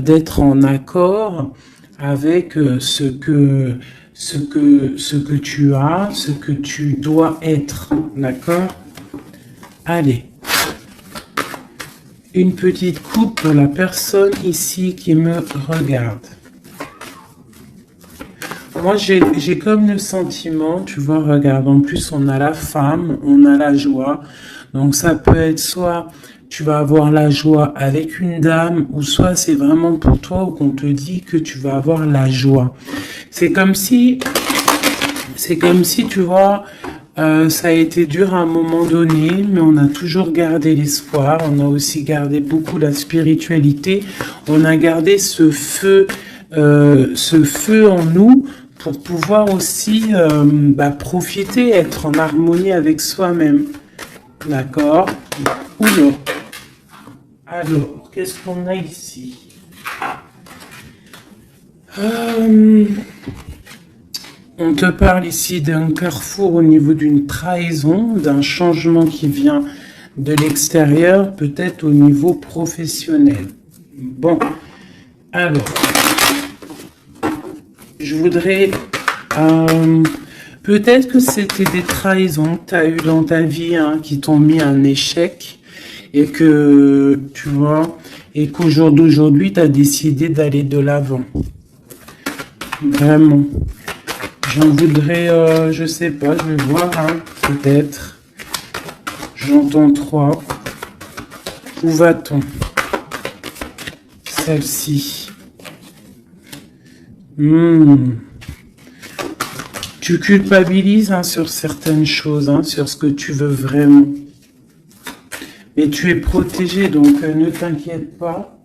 d'être en accord avec ce que tu as, ce que tu dois être, d'accord? Allez, une petite coupe pour la personne ici qui me regarde. Moi, j'ai comme le sentiment, tu vois, regarde, en plus, on a la femme, on a la joie. Donc, ça peut être soit tu vas avoir la joie avec une dame, ou soit c'est vraiment pour toi qu'on te dit que tu vas avoir la joie. C'est comme si, tu vois, ça a été dur à un moment donné, mais on a toujours gardé l'espoir. On a aussi gardé beaucoup la spiritualité. On a gardé ce feu en nous pour pouvoir aussi profiter, être en harmonie avec soi-même. D'accord? Oula. Alors, qu'est-ce qu'on a ici? On te parle ici d'un carrefour au niveau d'une trahison, d'un changement qui vient de l'extérieur, peut-être au niveau professionnel. Bon, alors, je voudrais... peut-être que c'était des trahisons que tu as eues dans ta vie qui t'ont mis un échec et que, tu vois, et qu'aujourd'hui, tu as décidé d'aller de l'avant. Vraiment. J'en voudrais, je sais pas, je vais voir, peut-être. J'entends 3. Où va-t-on? Celle-ci. Tu culpabilises sur certaines choses, sur ce que tu veux vraiment. Mais tu es protégé, donc ne t'inquiète pas.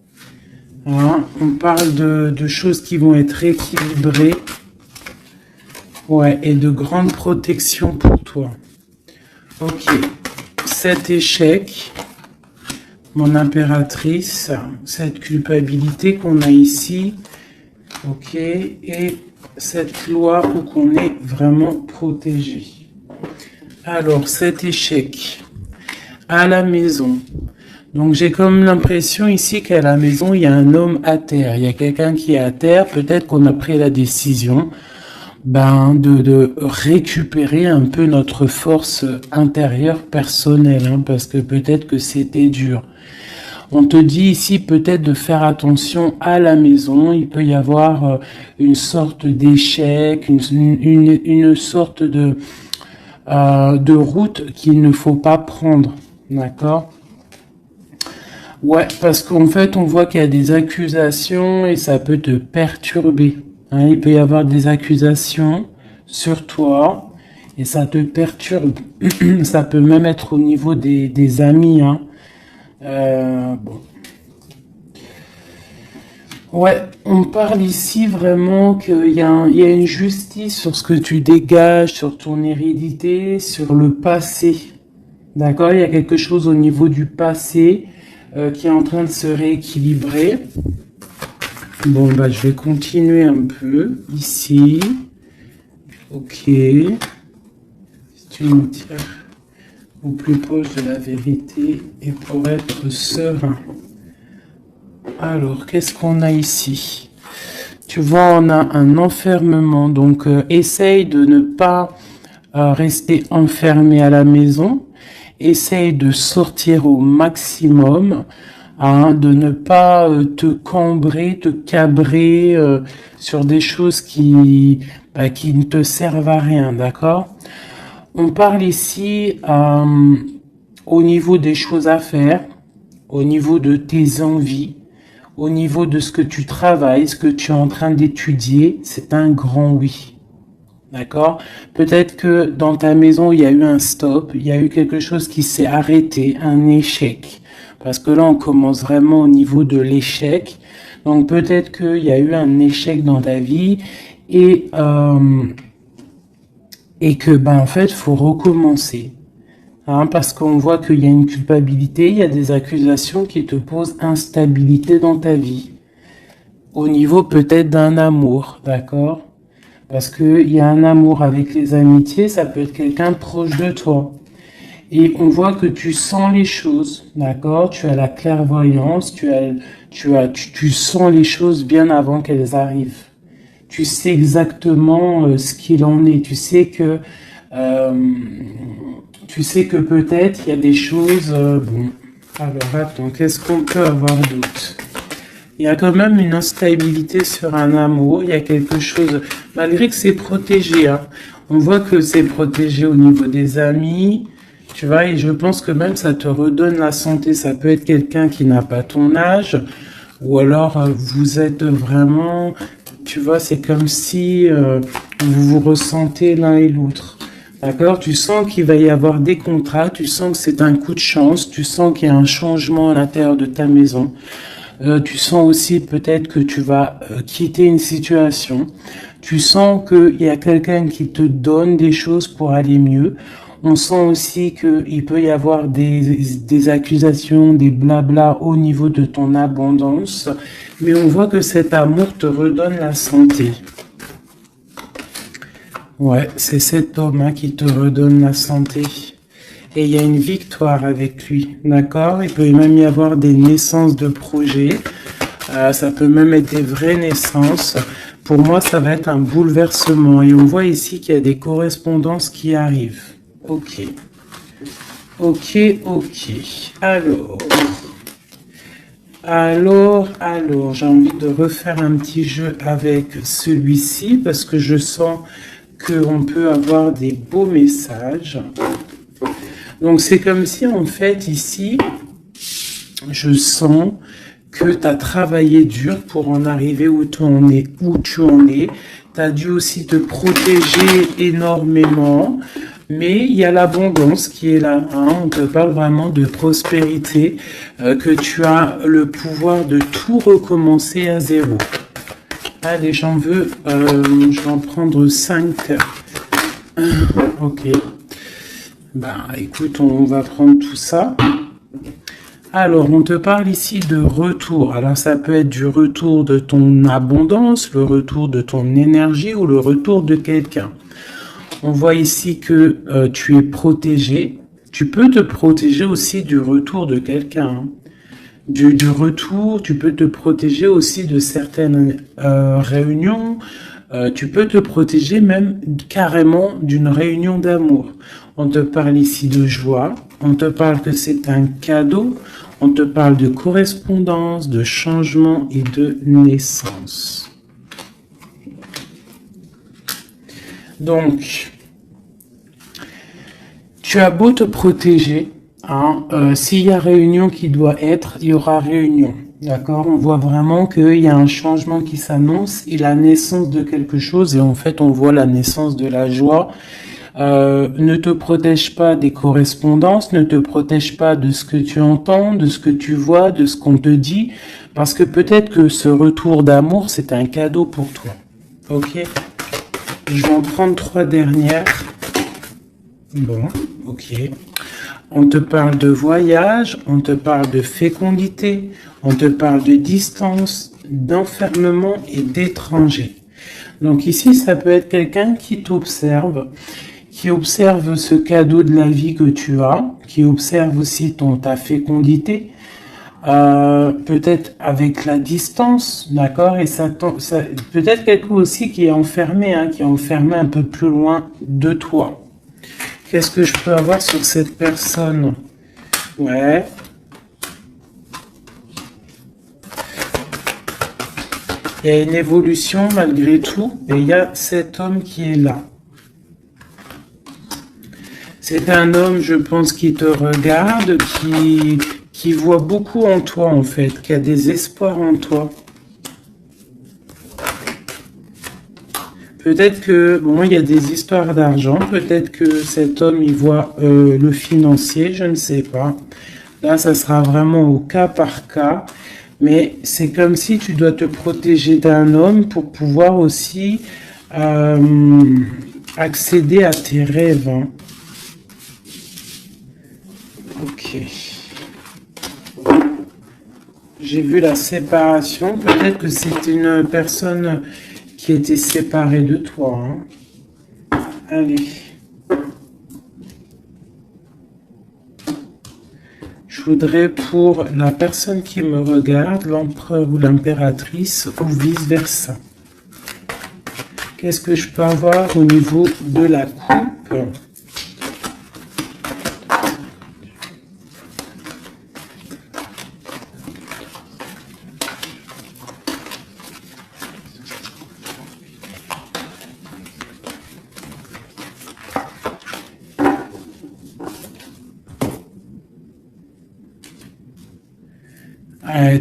On parle de choses qui vont être équilibrées. Ouais, et de grande protection pour toi. Ok, cet échec, mon impératrice, cette culpabilité qu'on a ici, ok, et cette loi où qu'on est vraiment protégé. Alors, cet échec à la maison. Donc, j'ai comme l'impression ici qu'à la maison, il y a un homme à terre. Il y a quelqu'un qui est à terre. Peut-être qu'on a pris la décision de récupérer un peu notre force intérieure personnelle, parce que peut-être que c'était dur. On te dit ici peut-être de faire attention à la maison. Il peut y avoir une sorte d'échec, une sorte de route qu'il ne faut pas prendre, d'accord? Ouais, parce qu'en fait, on voit qu'il y a des accusations et ça peut te perturber. Il peut y avoir des accusations sur toi et ça te perturbe. Ça peut même être au niveau des amis. Bon. Ouais, on parle ici vraiment qu'il y a une justice sur ce que tu dégages, sur ton hérédité, sur le passé. D'accord? Il y a quelque chose au niveau du passé qui est en train de se rééquilibrer. Bon, je vais continuer un peu ici. Ok. Si tu nous tires au plus proche de la vérité et pour être serein. Alors, qu'est-ce qu'on a ici? Tu vois, on a un enfermement. Donc, essaye de ne pas rester enfermé à la maison. Essaye de sortir au maximum. De ne pas te cambrer, te cabrer sur des choses qui ne te servent à rien, d'accord? On parle ici au niveau des choses à faire, au niveau de tes envies, au niveau de ce que tu travailles, ce que tu es en train d'étudier, c'est un grand oui. D'accord? Peut-être que dans ta maison, il y a eu un stop, il y a eu quelque chose qui s'est arrêté, un échec. Parce que là, on commence vraiment au niveau de l'échec. Donc, peut-être qu'il y a eu un échec dans ta vie et que, en fait, faut recommencer. Parce qu'on voit qu'il y a une culpabilité, il y a des accusations qui te posent instabilité dans ta vie. Au niveau peut-être d'un amour, d'accord? Parce qu'il y a un amour avec les amitiés, ça peut être quelqu'un proche de toi. Et on voit que tu sens les choses, d'accord? Tu as la clairvoyance, tu sens les choses bien avant qu'elles arrivent. Tu sais exactement ce qu'il en est. Euh, tu sais que peut-être il y a des choses. Bon, alors attends, qu'est-ce qu'on peut avoir d'autre? Il y a quand même une instabilité sur un amour. Il y a quelque chose, malgré que c'est protégé, hein. On voit que c'est protégé au niveau des amis. Tu vois, et je pense que même ça te redonne la santé. Ça peut être quelqu'un qui n'a pas ton âge, ou alors vous êtes vraiment, tu vois, c'est comme si vous vous ressentez l'un et l'autre. D'accord? Tu sens qu'il va y avoir des contrats, tu sens que c'est un coup de chance, tu sens qu'il y a un changement à l'intérieur de ta maison. Tu sens aussi peut-être que tu vas quitter une situation. Tu sens qu'il y a quelqu'un qui te donne des choses pour aller mieux. On sent aussi qu'il peut y avoir des accusations, des blabla au niveau de ton abondance. Mais on voit que cet amour te redonne la santé. Ouais, c'est cet homme hein, qui te redonne la santé. Et il y a une victoire avec lui, d'accord? Il peut même y avoir des naissances de projets. Ça peut même être des vraies naissances. Pour moi, ça va être un bouleversement. Et on voit ici qu'il y a des correspondances qui arrivent. Ok. Ok, ok. Alors, j'ai envie de refaire un petit jeu avec celui-ci parce que je sens qu'on peut avoir des beaux messages. Donc, c'est comme si, en fait, ici, je sens que tu as travaillé dur pour en arriver où tu en es. Tu as dû aussi te protéger énormément. Mais il y a l'abondance qui est là. Hein. On te parle vraiment de prospérité, que tu as le pouvoir de tout recommencer à zéro. Allez, je vais en prendre 5. Ok. Bah, écoute, on va prendre tout ça. Alors, on te parle ici de retour. Alors, ça peut être du retour de ton abondance, le retour de ton énergie ou le retour de quelqu'un. On voit ici que tu es protégé. Tu peux te protéger aussi du retour de quelqu'un. Hein. Du retour, tu peux te protéger aussi de certaines réunions. Tu peux te protéger même carrément d'une réunion d'amour. On te parle ici de joie. On te parle que c'est un cadeau. On te parle de correspondance, de changement et de naissance. Donc, tu as beau te protéger, hein, s'il y a réunion qui doit être, il y aura réunion. D'accord? On voit vraiment qu'il y a un changement qui s'annonce et la naissance de quelque chose. Et en fait, on voit la naissance de la joie. Ne te protège pas des correspondances, ne te protège pas de ce que tu entends, de ce que tu vois, de ce qu'on te dit. Parce que peut-être que ce retour d'amour, c'est un cadeau pour toi. Ok? Je vais en prendre 3 dernières. Bon, ok. On te parle de voyage, on te parle de fécondité, on te parle de distance, d'enfermement et d'étranger. Donc ici, ça peut être quelqu'un qui t'observe, qui observe ce cadeau de la vie que tu as, qui observe aussi ta fécondité, peut-être avec la distance, d'accord, et ça peut-être quelqu'un aussi qui est enfermé, hein, qui est enfermé un peu plus loin de toi. Qu'est-ce que je peux avoir sur cette personne? Ouais. Il y a une évolution malgré tout, et il y a cet homme qui est là. C'est un homme, je pense, qui te regarde, qui voit beaucoup en toi, en fait, qui a des espoirs en toi. Peut-être que, bon, il y a des histoires d'argent, peut-être que cet homme, il voit le financier, je ne sais pas. Là, ça sera vraiment au cas par cas, mais c'est comme si tu dois te protéger d'un homme pour pouvoir aussi accéder à tes rêves. Hein. Ok. J'ai vu la séparation, peut-être que c'est une personne qui était séparée de toi. Hein. Allez. voudrais pour la personne qui me regarde, l'empereur ou l'impératrice, ou vice-versa. Qu'est-ce que je peux avoir au niveau de la coupe?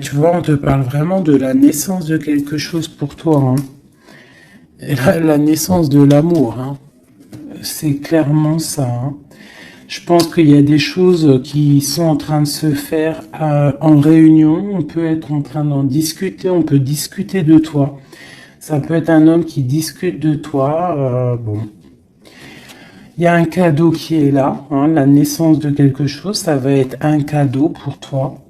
Tu vois, on te parle vraiment de la naissance de quelque chose pour toi, hein. Et la naissance de l'amour, hein. C'est clairement ça, hein. Je pense qu'il y a des choses qui sont en train de se faire en réunion. On peut être en train d'en discuter, on peut discuter de toi. Ça peut être un homme qui discute de toi. Bon, il y a un cadeau qui est là, hein, la naissance de quelque chose, ça va être un cadeau pour toi.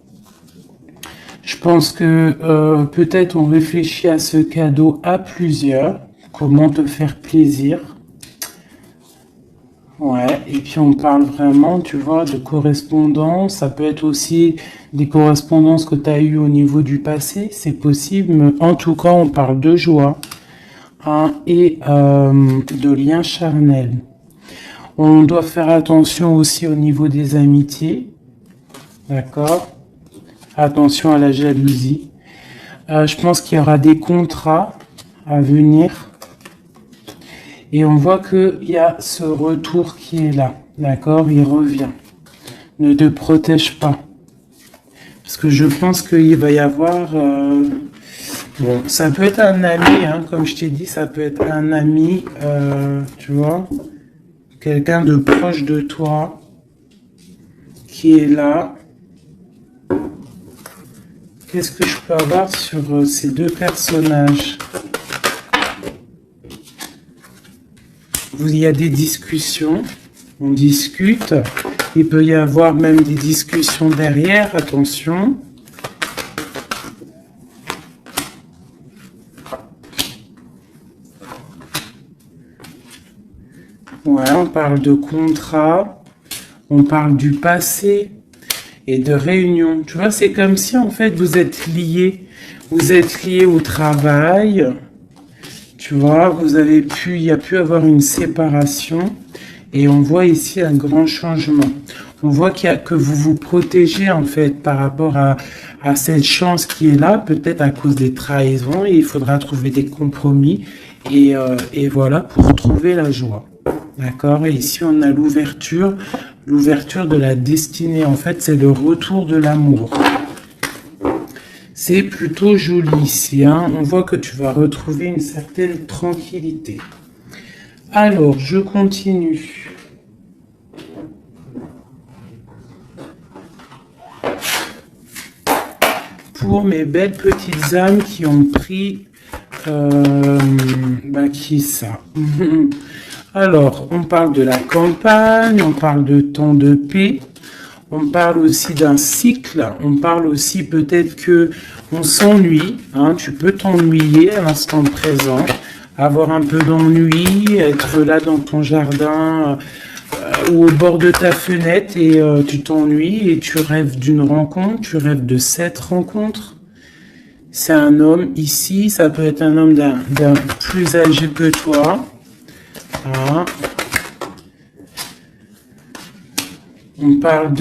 Je pense que peut-être on réfléchit à ce cadeau à plusieurs. Comment te faire plaisir. Ouais, et puis on parle vraiment, tu vois, de correspondance. Ça peut être aussi des correspondances que tu as eues au niveau du passé, c'est possible. Mais en tout cas, on parle de joie, hein, et de liens charnels. On doit faire attention aussi au niveau des amitiés. D'accord? Attention à la jalousie. Je pense qu'il y aura des contrats à venir. Et on voit qu'il y a ce retour qui est là. D'accord? Il revient. Ne te protège pas. Parce que je pense qu'il va y avoir... bon, ça peut être un ami, hein, comme je t'ai dit, ça peut être un ami, tu vois, quelqu'un de proche de toi qui est là. Qu'est-ce que je peux avoir sur ces deux personnages? Il y a des discussions, on discute. Il peut y avoir même des discussions derrière, attention. Ouais, on parle de contrat, on parle du passé et de réunion. Tu vois, c'est comme si en fait vous êtes liés au travail. Tu vois, il y a pu avoir une séparation et on voit ici un grand changement. On voit que vous vous protégez en fait par rapport à cette chance qui est là, peut-être à cause des trahisons, et il faudra trouver des compromis et voilà, pour trouver la joie. D'accord? Et ici on a l'ouverture de la destinée. En fait, c'est le retour de l'amour. C'est plutôt joli ici, hein. On voit que tu vas retrouver une certaine tranquillité. Alors, je continue. Pour mes belles petites âmes qui ont pris... qui ça? Alors, on parle de la campagne, on parle de temps de paix. On parle aussi d'un cycle, on parle aussi peut-être que on s'ennuie, hein, tu peux t'ennuyer à l'instant présent, avoir un peu d'ennui, être là dans ton jardin ou au bord de ta fenêtre et tu t'ennuies et tu rêves d'une rencontre, tu rêves de cette rencontre. C'est un homme ici, ça peut être un homme d'un plus âgé que toi. Hein. On parle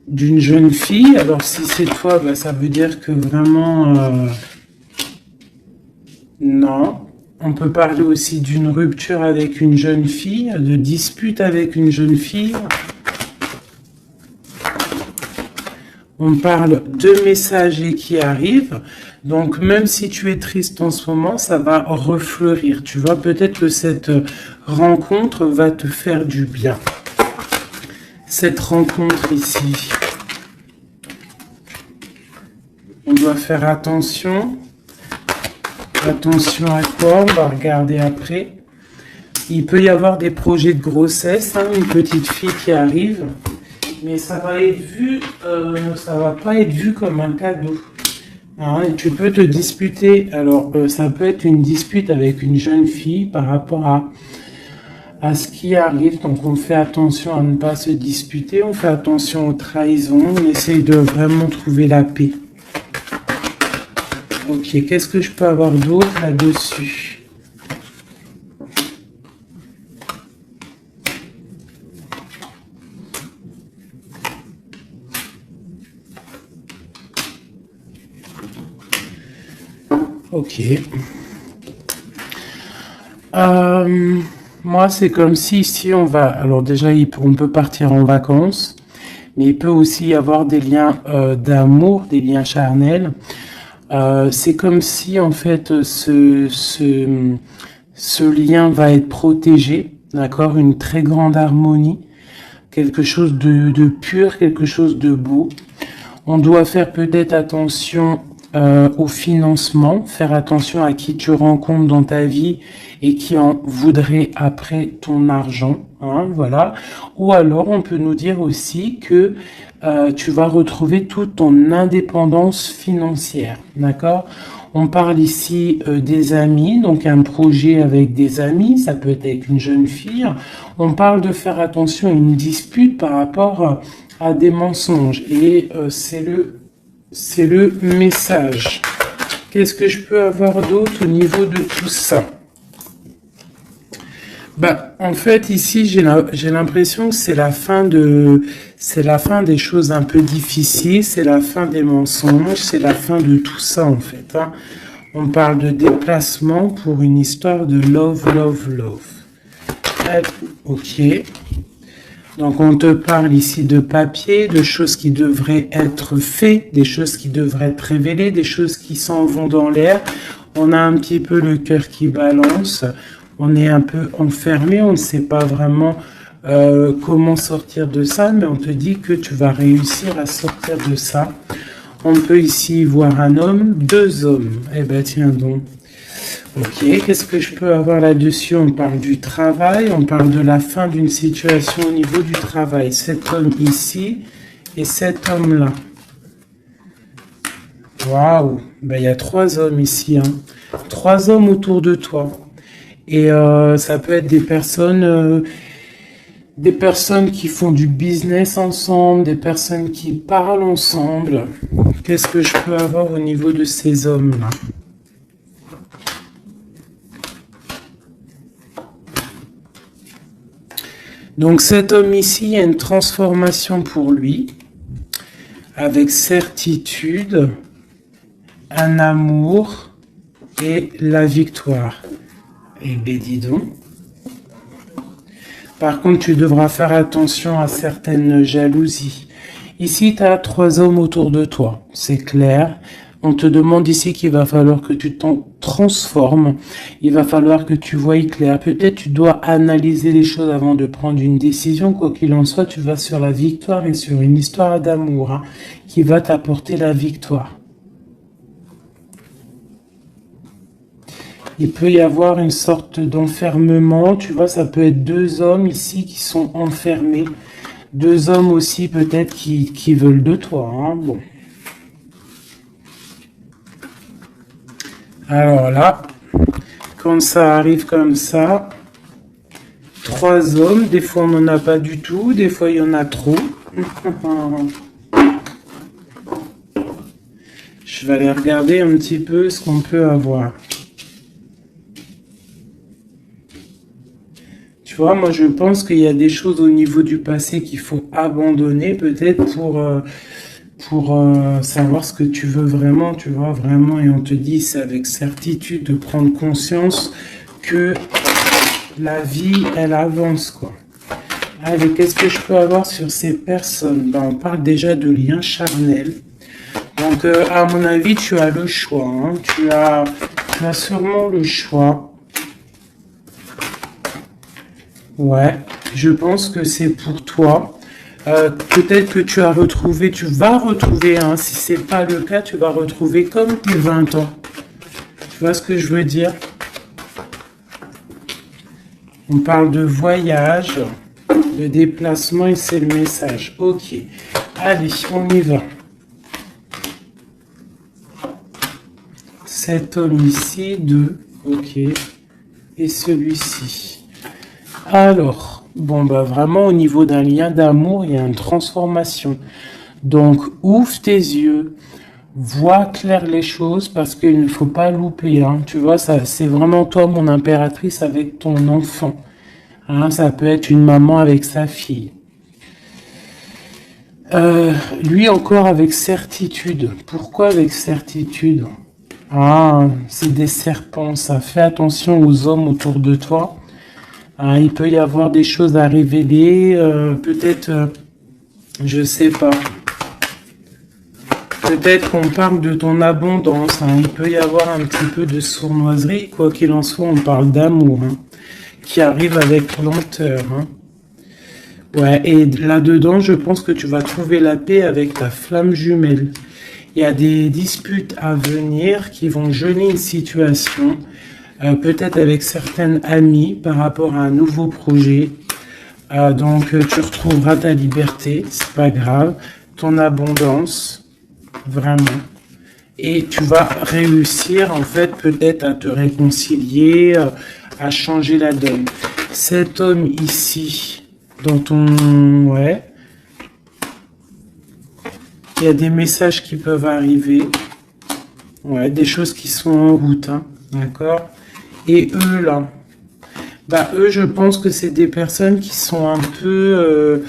d'une jeune fille. Alors, si c'est toi, bah, ça veut dire que vraiment... non. On peut parler aussi d'une rupture avec une jeune fille, de dispute avec une jeune fille. On parle de messagers qui arrivent. Donc, même si tu es triste en ce moment, ça va refleurir. Tu vois, peut-être que cette rencontre va te faire du bien. Cette rencontre ici. On doit faire attention. Attention à quoi? On va regarder après. Il peut y avoir des projets de grossesse, hein, une petite fille qui arrive. Mais ça va être vu, ça va pas être vu comme un cadeau. Hein, et tu peux te disputer. Alors, ça peut être une dispute avec une jeune fille par rapport à ce qui arrive. Donc on fait attention à ne pas se disputer, on fait attention aux trahisons, on essaye de vraiment trouver la paix. Ok, qu'est-ce que je peux avoir d'autre là-dessus? Ok. Moi, c'est comme si ici on va... Alors déjà, on peut partir en vacances, mais il peut aussi y avoir des liens d'amour, des liens charnels. C'est comme si en fait ce lien va être protégé, d'accord, une très grande harmonie, quelque chose de pur, quelque chose de beau. On doit faire peut-être attention au financement, faire attention à qui tu rencontres dans ta vie et qui en voudrait après ton argent, hein, voilà. Ou alors on peut nous dire aussi que tu vas retrouver toute ton indépendance financière, d'accord? On parle ici des amis, donc un projet avec des amis, ça peut être avec une jeune fille. On parle de faire attention à une dispute par rapport à des mensonges et c'est le message. Qu'est-ce que je peux avoir d'autre au niveau de tout ça? Bah, en fait, ici, j'ai l'impression que c'est la fin des choses un peu difficiles, c'est la fin des mensonges, c'est la fin de tout ça, en fait, hein. On parle de déplacement pour une histoire de love, love, love. Ok. Donc, on te parle ici de papier, de choses qui devraient être faites, des choses qui devraient être révélées, des choses qui s'en vont dans l'air. On a un petit peu le cœur qui balance. On est un peu enfermé, on ne sait pas vraiment comment sortir de ça, mais on te dit que tu vas réussir à sortir de ça. On peut ici voir un homme, deux hommes. Eh ben tiens donc. Ok, qu'est-ce que je peux avoir là-dessus? On parle du travail, on parle de la fin d'une situation au niveau du travail. Cet homme ici et cet homme-là. Waouh, ben, il y a trois hommes ici, hein. Trois hommes autour de toi. Et ça peut être des personnes qui font du business ensemble, des personnes qui parlent ensemble. Qu'est-ce que je peux avoir au niveau de ces hommes-là? Donc cet homme ici, il y a une transformation pour lui, avec certitude, un amour et la victoire. Eh bien, dis donc. Par contre, tu devras faire attention à certaines jalousies. Ici, tu as trois hommes autour de toi, c'est clair. On te demande ici qu'il va falloir que tu t'en transformes. Il va falloir que tu voies clair. Peut-être tu dois analyser les choses avant de prendre une décision. Quoi qu'il en soit, tu vas sur la victoire et sur une histoire d'amour, hein, qui va t'apporter la victoire. Il peut y avoir une sorte d'enfermement, tu vois, ça peut être deux hommes ici qui sont enfermés. Deux hommes aussi peut-être qui veulent de toi, hein, bon. Alors là, quand ça arrive comme ça, trois hommes, des fois on n'en a pas du tout, des fois il y en a trop. Je vais aller regarder un petit peu ce qu'on peut avoir. Tu vois, moi je pense qu'il y a des choses au niveau du passé qu'il faut abandonner peut-être pour savoir ce que tu veux vraiment, tu vois, vraiment, et on te dit, c'est avec certitude de prendre conscience que la vie, elle avance, quoi. Allez, qu'est-ce que je peux avoir sur ces personnes? Ben, on parle déjà de liens charnels. Donc, à mon avis, tu as le choix, hein. Tu as sûrement le choix. Ouais, je pense que c'est pour toi. Peut-être que tu vas retrouver, hein, si c'est pas le cas, tu vas retrouver comme tes 20 ans. Tu vois ce que je veux dire? On parle de voyage, de déplacement et c'est le message. Ok, allez, on y va. Cet homme ici, 2, ok, et celui-ci. Alors, bon, bah vraiment au niveau d'un lien d'amour, il y a une transformation. Donc, ouvre tes yeux, vois clair les choses parce qu'il ne faut pas louper. Hein. Tu vois, ça, c'est vraiment toi, mon impératrice, avec ton enfant. Hein, ça peut être une maman avec sa fille. Lui encore avec certitude. Pourquoi avec certitude? Ah, c'est des serpents, ça. Fais attention aux hommes autour de toi. Ah, il peut y avoir des choses à révéler. Peut-être, je sais pas. Peut-être qu'on parle de ton abondance. Hein. Il peut y avoir un petit peu de sournoiserie. Quoi qu'il en soit, on parle d'amour. Hein, qui arrive avec lenteur. Hein. Ouais, et là-dedans, je pense que tu vas trouver la paix avec ta flamme jumelle. Il y a des disputes à venir qui vont geler une situation, peut-être avec certaines amies par rapport à un nouveau projet. Donc, tu retrouveras ta liberté, c'est pas grave, ton abondance, vraiment. Et tu vas réussir, en fait, peut-être à te réconcilier, à changer la donne. Cet homme ici, dans ton... Ouais. Il y a des messages qui peuvent arriver. Ouais, des choses qui sont en route. Hein, d'accord? Et eux, là. Bah, eux, je pense que c'est des personnes qui sont un peu...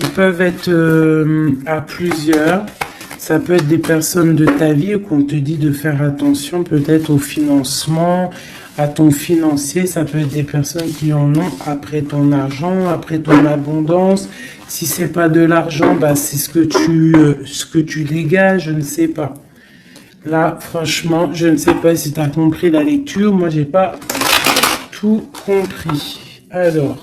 ils peuvent être à plusieurs. Ça peut être des personnes de ta vie où qu'on te dit de faire attention peut-être au financement, à ton financier. Ça peut être des personnes qui en ont après ton argent, après ton abondance. Si c'est pas de l'argent, bah c'est ce que tu dégages, je ne sais pas. Là, franchement, je ne sais pas si tu as compris la lecture. Moi, j'ai pas tout compris. Alors,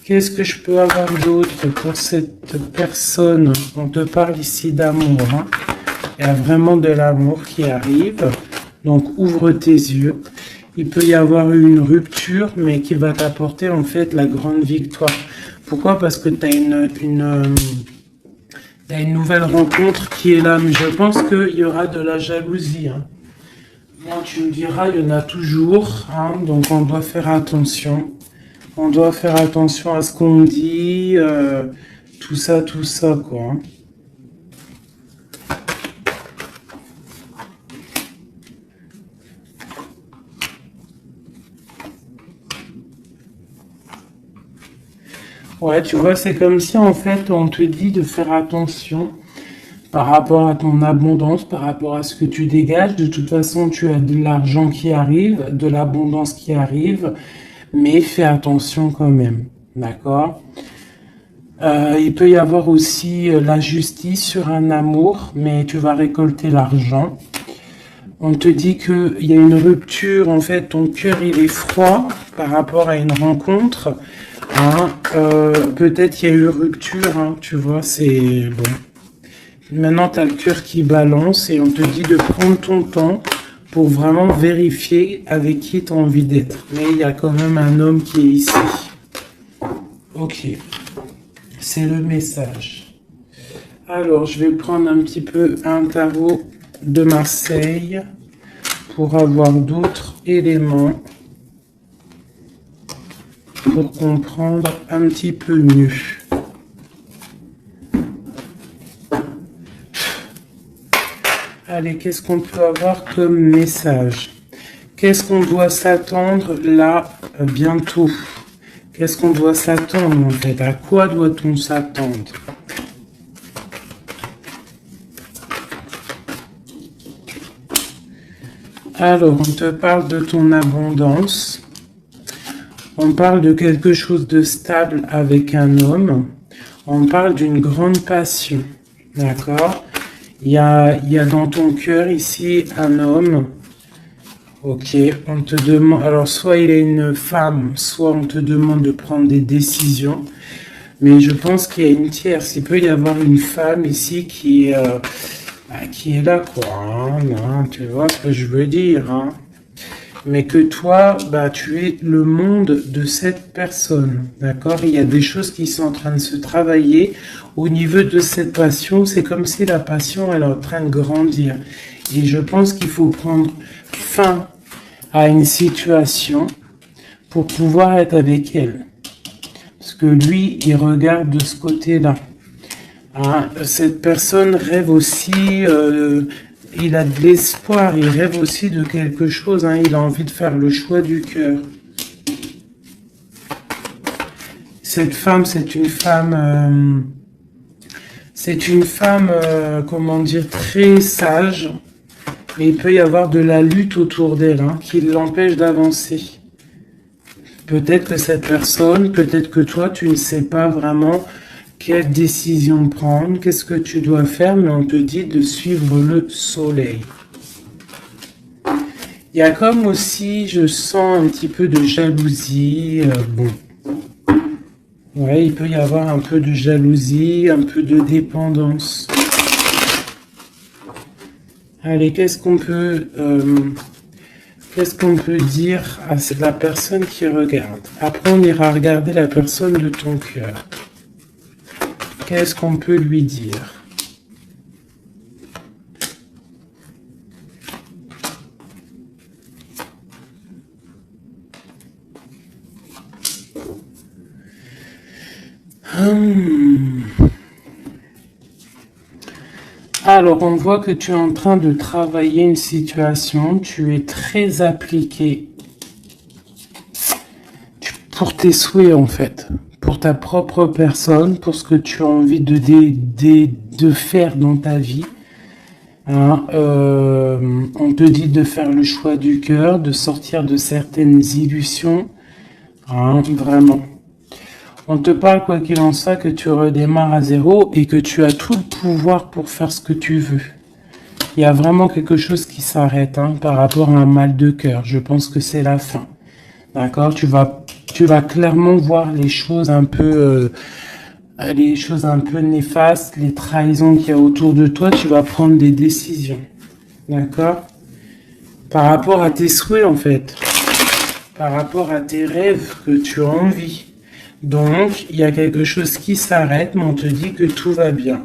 qu'est-ce que je peux avoir d'autre pour cette personne? On te parle ici d'amour. Hein. Il y a vraiment de l'amour qui arrive. Donc, ouvre tes yeux. Il peut y avoir une rupture, mais qui va t'apporter en fait la grande victoire. Pourquoi? Parce que tu as une nouvelle rencontre qui est là. Mais je pense qu'il y aura de la jalousie. Hein. Moi, tu me diras, il y en a toujours. Hein, donc, on doit faire attention. On doit faire attention à ce qu'on dit, tout ça, quoi. Ouais, tu vois, c'est comme si en fait on te dit de faire attention par rapport à ton abondance, par rapport à ce que tu dégages. De toute façon, tu as de l'argent qui arrive, de l'abondance qui arrive, mais fais attention quand même, d'accord? Il peut y avoir aussi la justice sur un amour, mais tu vas récolter l'argent. On te dit qu'il y a une rupture, en fait, ton cœur il est froid par rapport à une rencontre. Hein, peut-être il y a eu rupture, hein, tu vois, c'est bon. Maintenant, tu as le cœur qui balance et on te dit de prendre ton temps pour vraiment vérifier avec qui tu as envie d'être. Mais il y a quand même un homme qui est ici. Ok, c'est le message. Alors, je vais prendre un petit peu un tarot de Marseille pour avoir d'autres éléments pour comprendre un petit peu mieux. Allez, qu'est-ce qu'on peut avoir comme message? Qu'est-ce qu'on doit s'attendre là bientôt? Qu'est-ce qu'on doit s'attendre en fait? À quoi doit-on s'attendre? Alors, on te parle de ton abondance. On parle de quelque chose de stable avec un homme. On parle d'une grande passion. D'accord? Il y a dans ton cœur ici un homme. Ok, on te demande... Alors, soit il est une femme, soit on te demande de prendre des décisions. Mais je pense qu'il y a une tierce. Il peut y avoir une femme ici qui est là, quoi. Hein, tu vois ce que je veux dire, hein. Mais que toi, tu es le monde de cette personne, d'accord? Il y a des choses qui sont en train de se travailler au niveau de cette passion. C'est comme si la passion, elle est en train de grandir. Et je pense qu'il faut prendre fin à une situation pour pouvoir être avec elle. Parce que lui, il regarde de ce côté-là. Hein, cette personne rêve aussi, il a de l'espoir, il rêve aussi de quelque chose. Hein, il a envie de faire le choix du cœur. Cette femme, c'est une femme... comment dire, très sage. Mais il peut y avoir de la lutte autour d'elle, hein, qui l'empêche d'avancer. Peut-être que cette personne, peut-être que toi, tu ne sais pas vraiment quelle décision prendre, qu'est-ce que tu dois faire, mais on te dit de suivre le soleil. Il y a comme aussi, je sens un petit peu de jalousie, bon. Ouais, il peut y avoir un peu de jalousie, un peu de dépendance. Allez, qu'est-ce qu'on peut dire à la personne qui regarde? Après, on ira regarder la personne de ton cœur. Qu'est-ce qu'on peut lui dire? Alors, on voit que tu es en train de travailler une situation, tu es très appliqué pour tes souhaits en fait, pour ta propre personne, pour ce que tu as envie de faire dans ta vie. Hein, on te dit de faire le choix du cœur, de sortir de certaines illusions, hein, vraiment. On te parle, quoi qu'il en soit, que tu redémarres à zéro et que tu as tout le pouvoir pour faire ce que tu veux. Il y a vraiment quelque chose qui s'arrête, hein, par rapport à un mal de cœur. Je pense que c'est la fin. D'accord? Tu vas clairement voir les choses un peu néfastes, les trahisons qu'il y a autour de toi. Tu vas prendre des décisions. D'accord? Par rapport à tes souhaits, en fait. Par rapport à tes rêves que tu as envie. Donc, il y a quelque chose qui s'arrête, mais on te dit que tout va bien.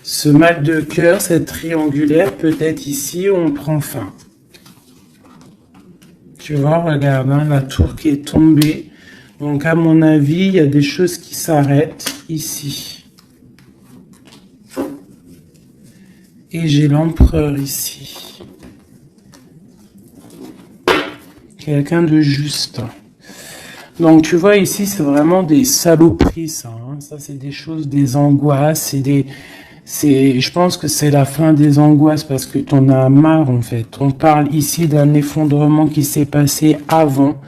Ce mal de cœur, cette triangulaire, peut-être ici, on prend fin. Tu vois, regarde, hein, la tour qui est tombée. Donc, à mon avis, il y a des choses qui s'arrêtent ici. Et j'ai l'empereur ici. Quelqu'un de juste. Donc, tu vois, ici, c'est vraiment des saloperies, ça. Hein. Ça, c'est des choses, des angoisses, je pense que c'est la fin des angoisses parce que t'en as marre, en fait. On parle ici d'un effondrement qui s'est passé avant,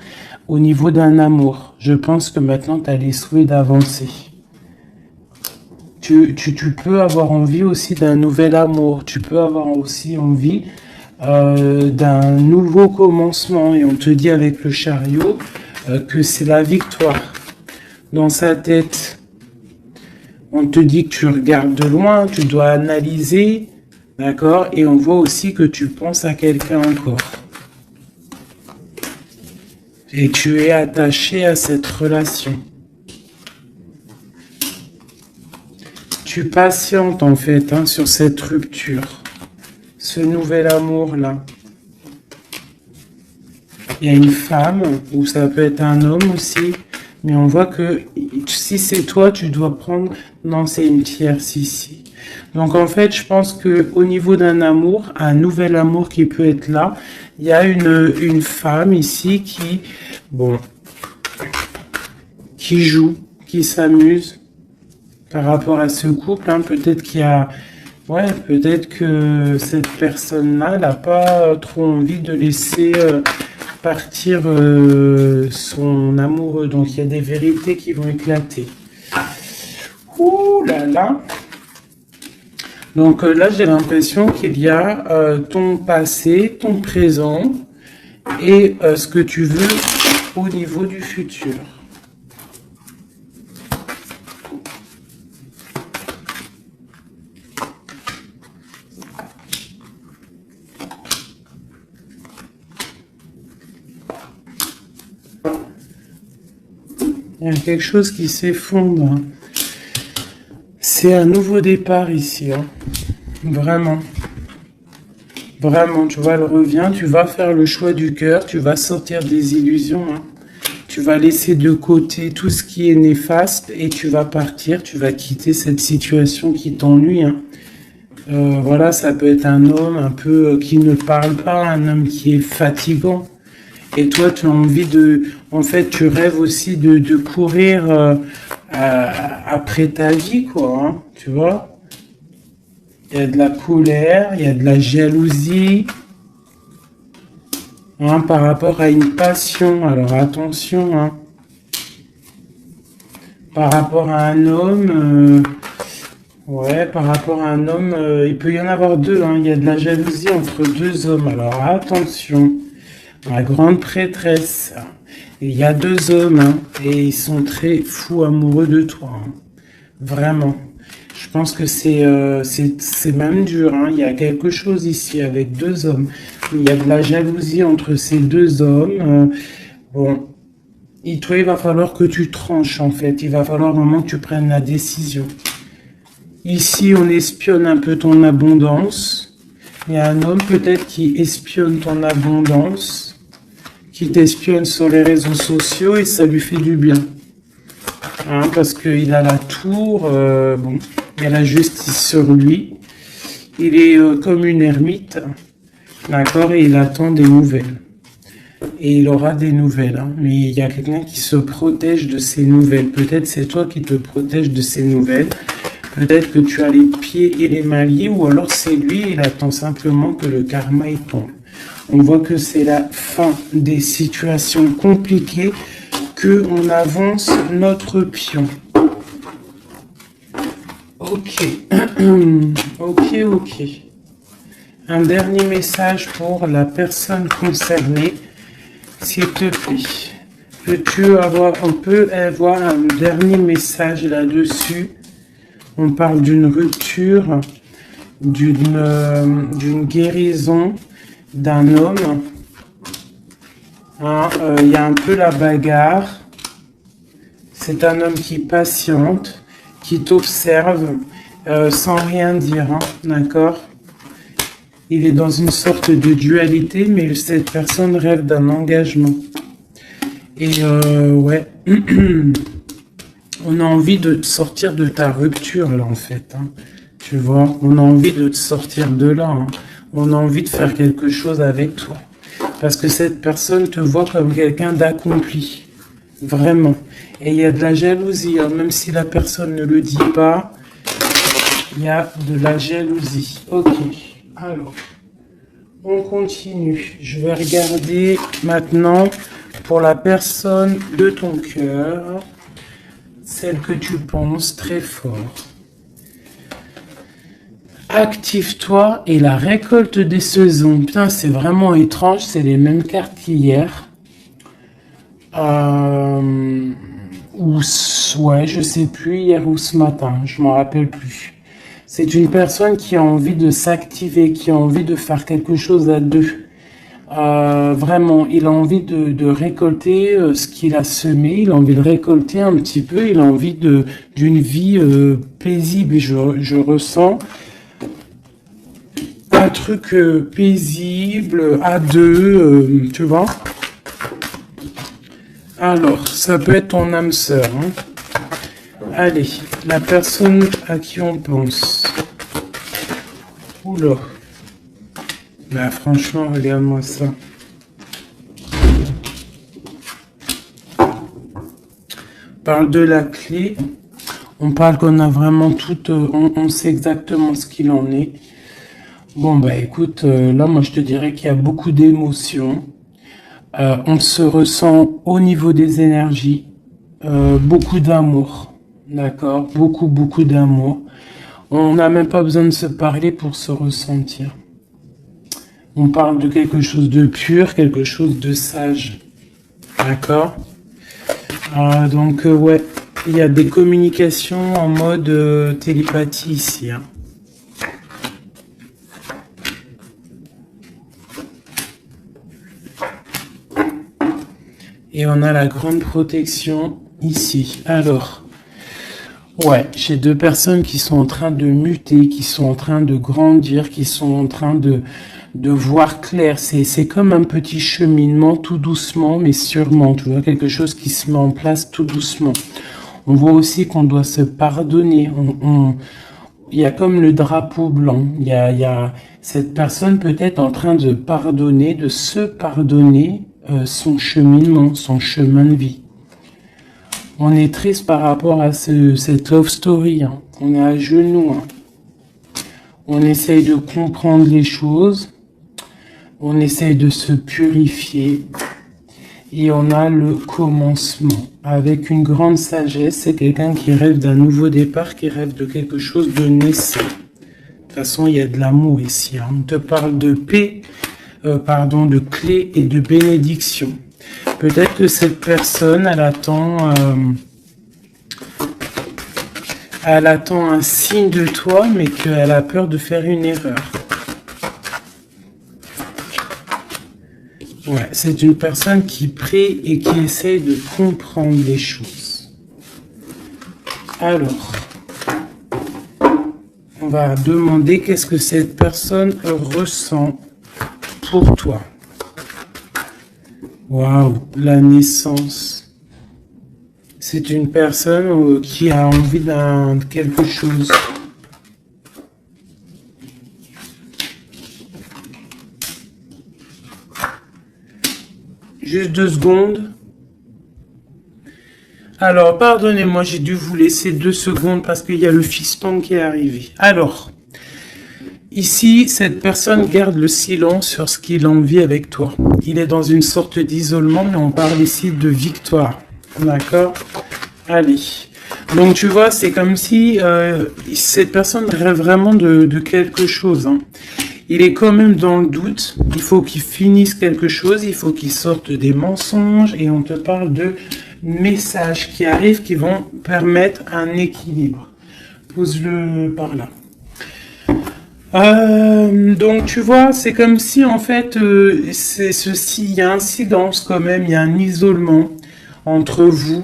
au niveau d'un amour. Je pense que maintenant, tu as les souhaits d'avancer. Tu peux avoir envie aussi d'un nouvel amour. Tu peux avoir aussi envie d'un nouveau commencement. Et on te dit avec le chariot que c'est la victoire. Dans sa tête, on te dit que tu regardes de loin, tu dois analyser, d'accord? Et on voit aussi que tu penses à quelqu'un encore. Et tu es attaché à cette relation. Tu patientes en fait, hein, sur cette rupture. Ce nouvel amour-là. Il y a une femme, ou ça peut être un homme aussi, mais on voit que si c'est toi, tu dois prendre... Non, c'est une tierce ici. Donc en fait, je pense que au niveau d'un amour, un nouvel amour qui peut être là, il y a une femme ici qui, bon, qui joue, qui s'amuse par rapport à ce couple. Hein. Peut-être qu'il y a... Ouais, peut-être que cette personne-là n'a pas trop envie de laisser... partir son amoureux. Donc, il y a des vérités qui vont éclater. Ouh là là. Donc, là, j'ai l'impression qu'il y a ton passé, ton présent et ce que tu veux au niveau du futur. Il y a quelque chose qui s'effondre. C'est un nouveau départ ici. Hein. Vraiment. Vraiment, tu vois, elle revient. Tu vas faire le choix du cœur. Tu vas sortir des illusions. Hein. Tu vas laisser de côté tout ce qui est néfaste et tu vas partir, tu vas quitter cette situation qui t'ennuie, hein. Voilà, ça peut être un homme un peu qui ne parle pas, un homme qui est fatigant. Et toi, tu as envie de... En fait, tu rêves aussi de courir après ta vie, quoi, hein, tu vois. Il y a de la colère, il y a de la jalousie, hein, par rapport à une passion. Alors attention, hein. Par rapport à un homme... Ouais, par rapport à un homme, il peut y en avoir deux, hein. Il y a de la jalousie entre deux hommes. Alors attention, la grande prêtresse. Il y a deux hommes, hein, et ils sont très fous amoureux de toi, hein. Vraiment. Je pense que c'est même dur, hein. Il y a quelque chose ici avec deux hommes. Il y a de la jalousie entre ces deux hommes. Bon, toi, il va falloir que tu tranches, en fait. Il va falloir vraiment que tu prennes la décision. Ici, on espionne un peu ton abondance. Il y a un homme peut-être qui espionne ton abondance, qui t'espionne sur les réseaux sociaux et ça lui fait du bien. Hein, parce qu'il a la tour, bon, il y a la justice sur lui. Il est comme une ermite, d'accord, et il attend des nouvelles. Et il aura des nouvelles, hein, mais il y a quelqu'un qui se protège de ces nouvelles. Peut-être c'est toi qui te protèges de ces nouvelles. Peut-être que tu as les pieds et les mains liés, ou alors c'est lui, il attend simplement que le karma y tombe. On voit que c'est la fin des situations compliquées, que on avance notre pion. Ok. Ok. Un dernier message pour la personne concernée, s'il te plaît. On peut avoir un dernier message là-dessus. On parle d'une rupture, d'une guérison d'un homme. Hein, y a un peu la bagarre. C'est un homme qui patiente, qui t'observe sans rien dire, hein, d'accord? Il est dans une sorte de dualité, mais cette personne rêve d'un engagement. Et ouais... On a envie de te sortir de ta rupture, là, en fait, hein. Tu vois, on a envie de te sortir de là, hein. On a envie de faire quelque chose avec toi. Parce que cette personne te voit comme quelqu'un d'accompli. Vraiment. Et il y a de la jalousie, hein. Même si la personne ne le dit pas, il y a de la jalousie. Ok. Alors, on continue. Je vais regarder maintenant pour la personne de ton cœur. Celle que tu penses très fort. Active-toi et la récolte des saisons. Putain, c'est vraiment étrange, c'est les mêmes cartes qu'hier. Ouais, je sais plus, hier ou ce matin, je m'en rappelle plus. C'est une personne qui a envie de s'activer, qui a envie de faire quelque chose à deux. Vraiment, il a envie de récolter ce qu'il a semé, il a envie de récolter un petit peu, il a envie d'une vie paisible. Et je ressens un truc paisible, à deux, tu vois. Alors, ça peut être ton âme sœur, hein. Allez, la personne à qui on pense. Oula. Bah franchement, regarde-moi ça. On parle de la clé. On parle qu'on a vraiment tout... on sait exactement ce qu'il en est. Bon, bah écoute, là, moi, je te dirais qu'il y a beaucoup d'émotions. On se ressent au niveau des énergies. Beaucoup d'amour. D'accord? Beaucoup d'amour. On n'a même pas besoin de se parler pour se ressentir. On parle de quelque chose de pur, quelque chose de sage. D'accord? Donc, ouais, il y a des communications en mode télépathie ici, hein. Et on a la grande protection ici. Alors, ouais, j'ai deux personnes qui sont en train de muter, qui sont en train de grandir, qui sont en train de de voir clair. C'est comme un petit cheminement, tout doucement, mais sûrement. Tu vois, quelque chose qui se met en place tout doucement. On voit aussi qu'on doit se pardonner. Il y a comme le drapeau blanc. Il y a cette personne peut-être en train de pardonner, de se pardonner son cheminement, son chemin de vie. On est triste par rapport à cette love story. Hein. On est à genoux. Hein. On essaye de comprendre les choses. On essaye de se purifier. Et on a le commencement. Avec une grande sagesse, c'est quelqu'un qui rêve d'un nouveau départ, qui rêve de quelque chose de naissant. De toute façon, il y a de l'amour ici. Hein. On te parle de paix, de clé et de bénédiction. Peut-être que cette personne, elle attend un signe de toi, mais qu'elle a peur de faire une erreur. Ouais, c'est une personne qui prie et qui essaye de comprendre les choses. Alors, on va demander qu'est-ce que cette personne ressent pour toi. Waouh, la naissance. C'est une personne qui a envie de quelque chose. Juste 2 secondes. Alors, pardonnez-moi, j'ai dû vous laisser 2 secondes parce qu'il y a le fiston qui est arrivé. Alors, ici, cette personne garde le silence sur ce qu'il a envie avec toi. Il est dans une sorte d'isolement, mais on parle ici de victoire. D'accord? Allez. Donc, tu vois, c'est comme si cette personne rêve vraiment de quelque chose. Hein. Il est quand même dans le doute. Il faut qu'il finisse quelque chose. Il faut qu'il sorte des mensonges. Et on te parle de messages qui arrivent qui vont permettre un équilibre. Pose-le par là. Donc tu vois, c'est comme si en fait, c'est ceci, il y a un silence quand même, il y a un isolement entre vous.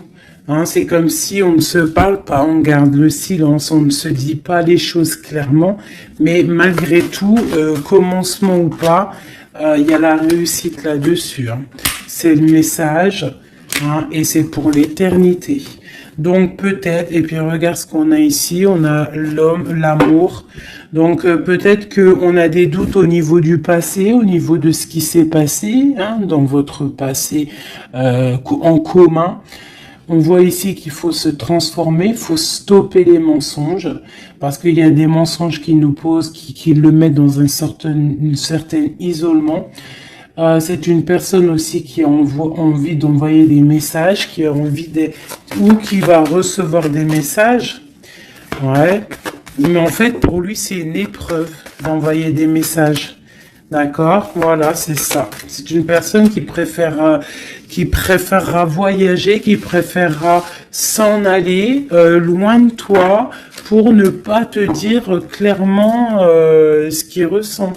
Hein, c'est comme si on ne se parle pas, on garde le silence, on ne se dit pas les choses clairement, mais malgré tout, commencement ou pas, il y a la réussite là-dessus. Hein. C'est le message, hein, et c'est pour l'éternité. Donc peut-être, et puis regarde ce qu'on a ici, on a l'homme, l'amour. Donc peut-être qu'on a des doutes au niveau du passé, au niveau de ce qui s'est passé, hein, dans votre passé en commun. On voit ici qu'il faut se transformer, il faut stopper les mensonges, parce qu'il y a des mensonges qui nous posent, qui le mettent dans un certain isolement. C'est une personne aussi qui a envie d'envoyer des messages, qui a envie ou qui va recevoir des messages. Ouais. Mais en fait, pour lui, c'est une épreuve d'envoyer des messages. D'accord? Voilà, c'est ça. C'est une personne qui préférera voyager, qui préférera s'en aller loin de toi pour ne pas te dire clairement ce qu'il ressent.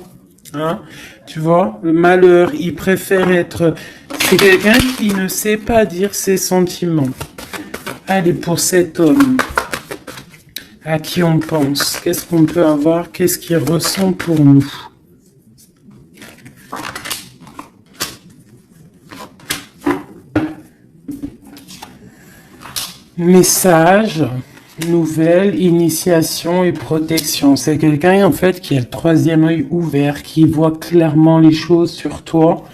Hein? Tu vois, le malheur, il préfère être... C'est quelqu'un qui ne sait pas dire ses sentiments. Allez, pour cet homme, à qui on pense, qu'est-ce qu'on peut avoir, qu'est-ce qu'il ressent pour nous? Message, nouvelle, initiation et protection. C'est quelqu'un en fait qui a le 3e œil ouvert, qui voit clairement les choses sur toi,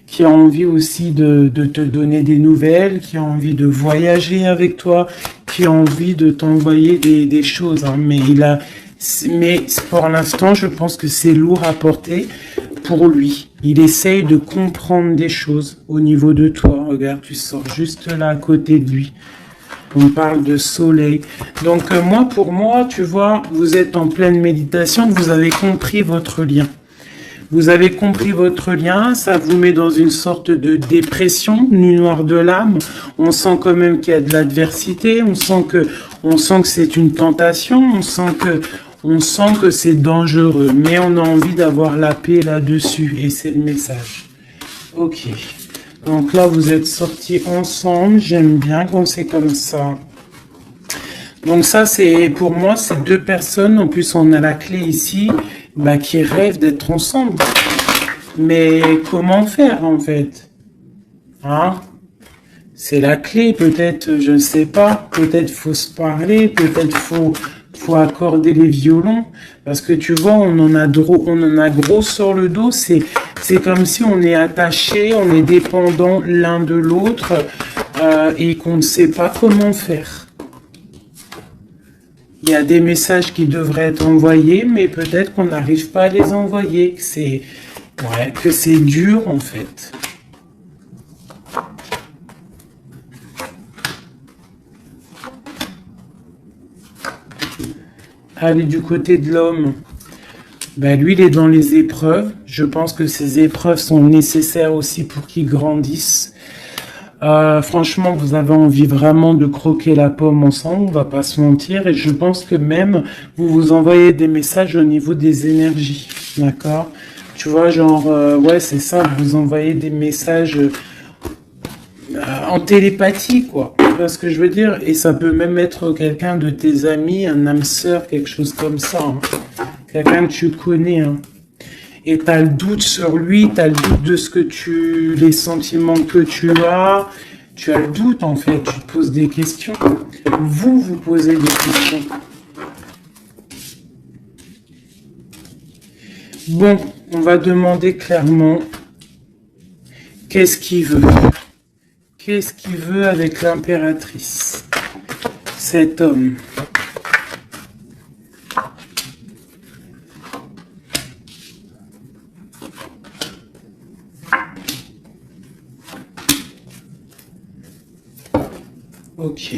qui a envie aussi de te donner des nouvelles, qui a envie de voyager avec toi, qui a envie de t'envoyer des choses. Hein. Mais pour l'instant, je pense que c'est lourd à porter pour lui. Il essaye de comprendre des choses au niveau de toi. Regarde, tu sors juste là à côté de lui. On parle de soleil. Donc pour moi, tu vois, vous êtes en pleine méditation, vous avez compris votre lien. Vous avez compris votre lien, ça vous met dans une sorte de dépression, nuit noire de l'âme. On sent quand même qu'il y a de l'adversité, on sent que c'est une tentation, on sent que c'est dangereux, mais on a envie d'avoir la paix là-dessus, et c'est le message. Ok. Donc là, vous êtes sortis ensemble. J'aime bien quand c'est comme ça. Donc ça, pour moi, c'est 2 personnes. En plus, on a la clé ici, qui rêvent d'être ensemble. Mais comment faire en fait? Hein? C'est la clé, peut-être, je ne sais pas, peut-être faut se parler, peut-être faut accorder les violons, parce que tu vois, on en a gros sur le dos, c'est comme si on est attaché, on est dépendant l'un de l'autre, et qu'on ne sait pas comment faire. Il y a des messages qui devraient être envoyés, mais peut-être qu'on n'arrive pas à les envoyer, que c'est dur en fait. Allez, du côté de l'homme, ben, lui, il est dans les épreuves. Je pense que ces épreuves sont nécessaires aussi pour qu'il grandisse. Franchement, vous avez envie vraiment de croquer la pomme ensemble, on va pas se mentir. Et je pense que même, vous vous envoyez des messages au niveau des énergies. D'accord? Tu vois, genre, ouais, c'est ça, vous envoyez des messages en télépathie, quoi. Tu vois ce que je veux dire? Et ça peut même être quelqu'un de tes amis, un âme sœur, quelque chose comme ça. Hein. Quelqu'un que tu connais. Hein. Et tu as le doute sur lui, tu as le doute de ce que les sentiments que tu as le doute en fait, tu te poses des questions. Vous posez des questions. Bon, on va demander clairement qu'est-ce qu'il veut. Qu'est-ce qu'il veut avec l'impératrice, cet homme? Ok.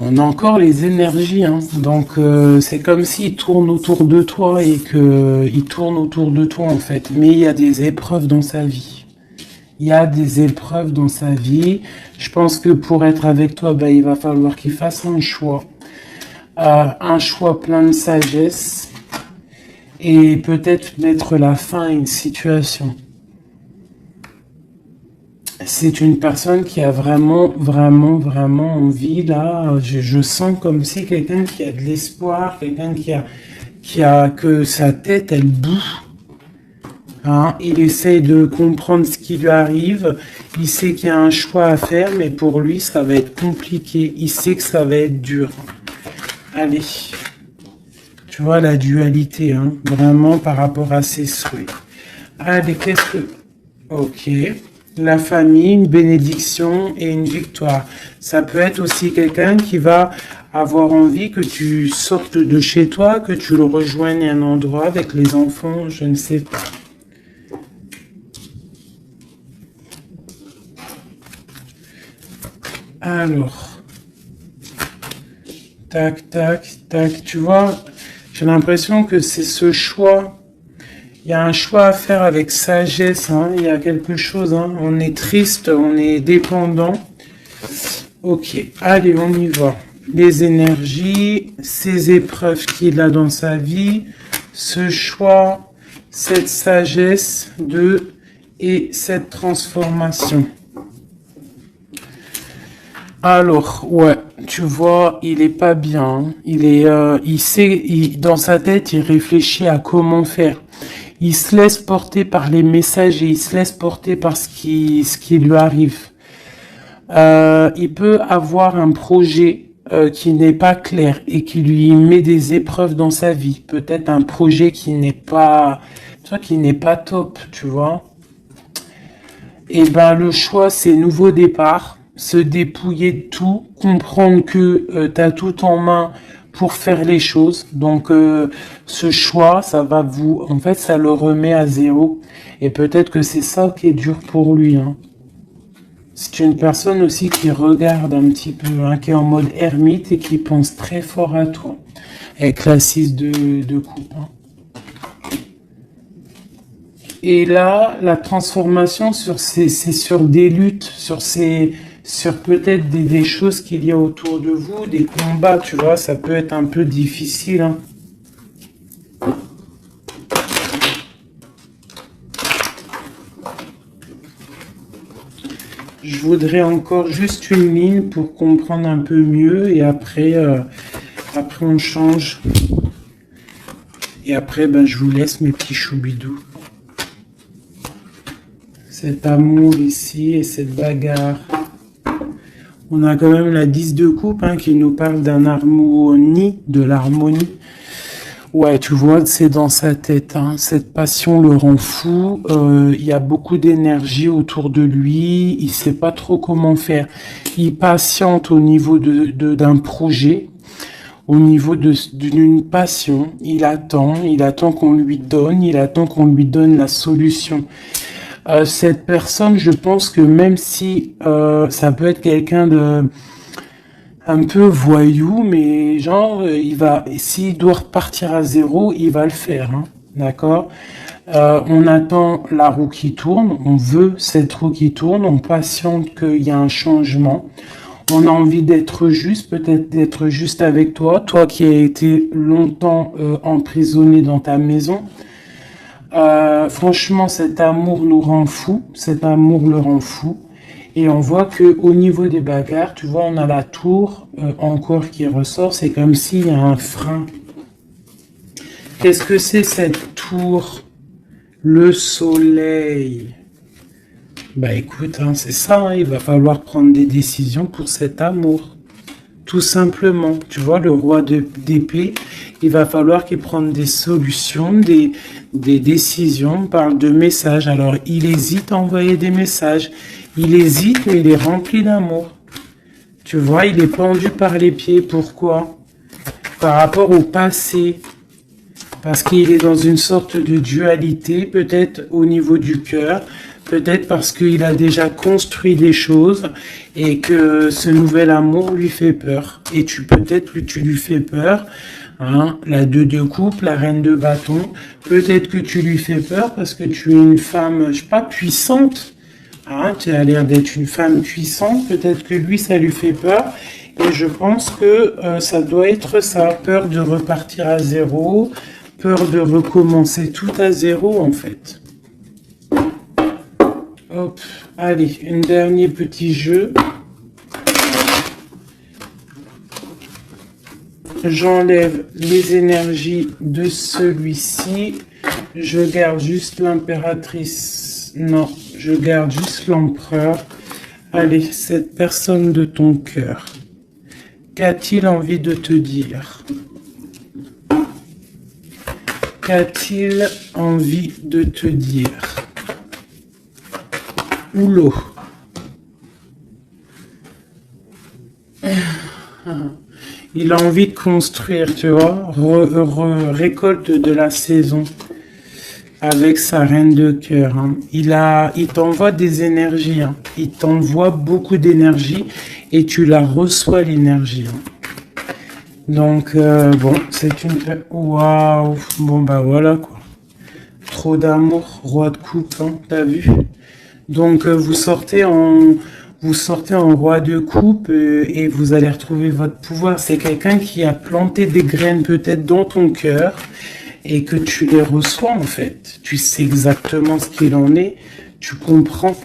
On a encore les énergies, hein. Donc c'est comme s'il tourne autour de toi et qu'il tourne autour de toi en fait. Mais il y a des épreuves dans sa vie. Il y a des épreuves dans sa vie. Je pense que pour être avec toi, bah, il va falloir qu'il fasse un choix. Un choix plein de sagesse. Et peut-être mettre la fin à une situation. C'est une personne qui a vraiment envie, là, je sens comme si quelqu'un qui a de l'espoir, quelqu'un que sa tête, elle bouge. Hein, il essaye de comprendre ce qui lui arrive, il sait qu'il y a un choix à faire, mais pour lui, ça va être compliqué, il sait que ça va être dur. Allez, tu vois la dualité, hein, vraiment par rapport à ses souhaits. Allez, qu'est-ce que... Ok... La famille, une bénédiction et une victoire. Ça peut être aussi quelqu'un qui va avoir envie que tu sortes de chez toi, que tu le rejoignes à un endroit avec les enfants, je ne sais pas. Alors, tac, tac, tac, tu vois, j'ai l'impression que c'est ce choix. Il y a un choix à faire avec sagesse, hein. Il y a quelque chose, hein. On est triste, on est dépendant. Ok, allez, on y va. Les énergies, ces épreuves qu'il a dans sa vie, ce choix, cette sagesse et cette transformation. Alors, ouais, tu vois, il est pas bien. Il sait, dans sa tête, il réfléchit à comment faire. Il se laisse porter par les messages et il se laisse porter par ce qui lui arrive. Il peut avoir un projet qui n'est pas clair et qui lui met des épreuves dans sa vie. Peut-être un projet qui n'est pas top, tu vois. Et ben le choix, c'est nouveau départ, se dépouiller de tout, comprendre que tu as tout en main pour faire les choses. Donc ce choix, ça le remet à zéro. Et peut-être que c'est ça qui est dur pour lui. Hein. C'est une personne aussi qui regarde un petit peu, hein, qui est en mode ermite et qui pense très fort à toi. Avec la 6 de coupe. Hein. Et là, la transformation c'est sur des luttes, sur peut-être des choses qu'il y a autour de vous, des combats, tu vois, ça peut être un peu difficile. Hein. Je voudrais encore juste une ligne pour comprendre un peu mieux et après on change. Et après, ben, je vous laisse mes petits choubidous. Cet amour ici et cette bagarre. On a quand même la 10 de coupe hein, qui nous parle d'un harmonie, de l'harmonie. Ouais, tu vois, c'est dans sa tête. Hein. Cette passion le rend fou. Il y a beaucoup d'énergie autour de lui. Il sait pas trop comment faire. Il patiente au niveau d'un projet, au niveau d'une passion. Il attend qu'on lui donne. Il attend qu'on lui donne la solution. Cette personne, je pense que même si ça peut être quelqu'un de un peu voyou, mais genre, s'il doit repartir à zéro, il va le faire, hein, d'accord? On attend la roue qui tourne, on veut cette roue qui tourne, on patiente qu'il y a un changement. On a envie d'être juste, peut-être d'être juste avec toi, toi qui as été longtemps emprisonné dans ta maison. Franchement, cet amour nous rend fou, cet amour le rend fou. Et on voit que au niveau des bagarres, tu vois, on a la tour encore qui ressort. C'est comme s'il y a un frein. Qu'est-ce que c'est cette tour? Le soleil. Bah écoute, hein, c'est ça. Hein, il va falloir prendre des décisions pour cet amour. Tout simplement. Tu vois, le roi d'épée, il va falloir qu'il prenne des solutions, des décisions. On parle de messages. Alors, il hésite à envoyer des messages. Il hésite, mais il est rempli d'amour. Tu vois, il est pendu par les pieds. Pourquoi? Par rapport au passé. Parce qu'il est dans une sorte de dualité, peut-être au niveau du cœur, peut-être parce qu'il a déjà construit des choses et que ce nouvel amour lui fait peur. Et peut-être que tu lui fais peur. Hein, la 2 de coupe, la reine de bâton. Peut-être que tu lui fais peur parce que tu es une femme, je sais pas, puissante. Hein, tu as l'air d'être une femme puissante, peut-être que lui, ça lui fait peur. Et je pense que ça doit être ça, peur de repartir à zéro, peur de recommencer tout à zéro, en fait. Hop, allez, un dernier petit jeu. J'enlève les énergies de celui-ci. Je garde juste l'impératrice. Non, je garde juste l'empereur. Allez, cette personne de ton cœur, qu'a-t-il envie de te dire? Qu'a-t-il envie de te dire? Oulot. Il a envie de construire, tu vois, récolte de la saison avec sa reine de cœur. Hein. Il t'envoie des énergies, hein. Il t'envoie beaucoup d'énergie et tu la reçois l'énergie. Hein. Donc, bon, c'est une... Waouh. Bon, bah voilà, quoi. Trop d'amour, roi de coupe, hein, t'as vu? Donc, vous sortez en roi de coupe et vous allez retrouver votre pouvoir. C'est quelqu'un qui a planté des graines peut-être dans ton cœur et que tu les reçois, en fait. Tu sais exactement ce qu'il en est. Tu comprends.